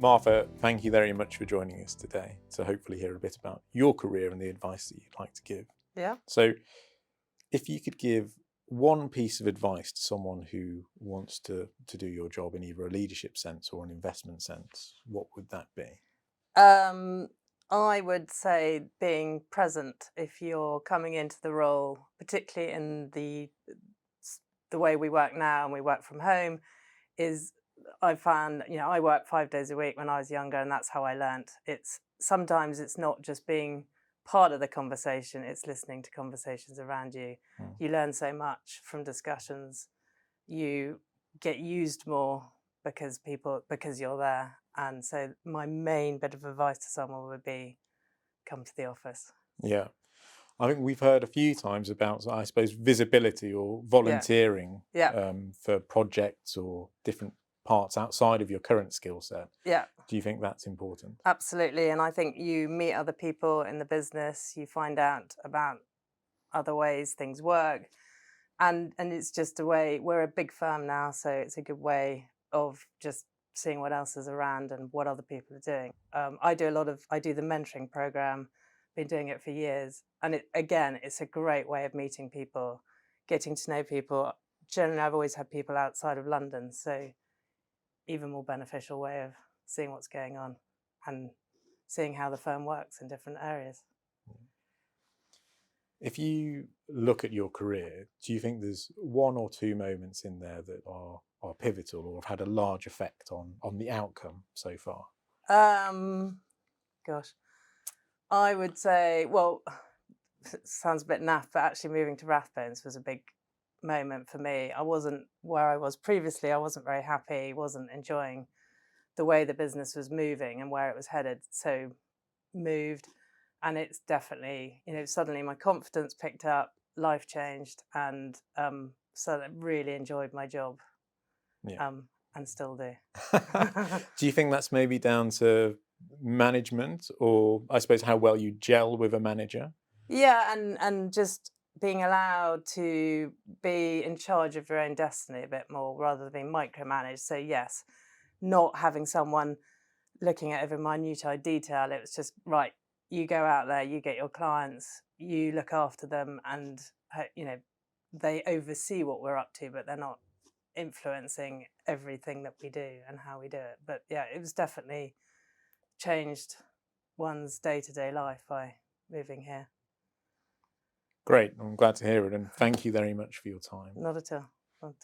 Martha, thank you very much for joining us today to hopefully hear a bit about your career and the advice that you'd like to give. Yeah. So if you could give one piece of advice to someone who wants to do your job in either a leadership sense or an investment sense, what would that be? I would say being present if you're coming into the role, particularly in the way we work now and we work from home, is I found, I worked 5 days a week when I was younger, and that's how I learnt. Sometimes it's not just being part of the conversation, it's listening to conversations around you. You learn so much from discussions. You get used more because you're there. And so my main bit of advice to someone would be come to the office. Yeah. I think we've heard a few times about, I suppose, visibility or volunteering Yeah. for projects or different parts outside of your current skill set. Yeah, Do you think that's important? absolutely. And I think you meet other people in the business, you find out about other ways things work. And it's just a way, we're a big firm now, so it's a good way of just seeing what else is around and what other people are doing. I do the mentoring program, been doing it for years. And it's a great way of meeting people, getting to know people. Generally, I've always had people outside of London, so even more beneficial way of seeing what's going on and seeing how the firm works in different areas. If you look at your career, do you think there's one or two moments in there that are pivotal or have had a large effect on the outcome so far? Gosh, I would say, well, it sounds a bit naff, but actually moving to Rathbones was a big moment for me. I wasn't where I was previously. I wasn't very happy, wasn't enjoying the way the business was moving and where it was headed. So moved, and it's definitely, suddenly my confidence picked up, life changed, and so I really enjoyed my job. Yeah. And still do. Do you think that's maybe down to management, or I suppose how well you gel with a manager? Yeah, and just being allowed to be in charge of your own destiny a bit more rather than being micromanaged. So yes, not having someone looking at every minute detail. It was just, right, you go out there, you get your clients, you look after them, and they oversee what we're up to, but they're not influencing everything that we do and how we do it. But yeah, it was definitely changed one's day-to-day life by moving here. Great, I'm glad to hear it, and thank you very much for your time. Not at all.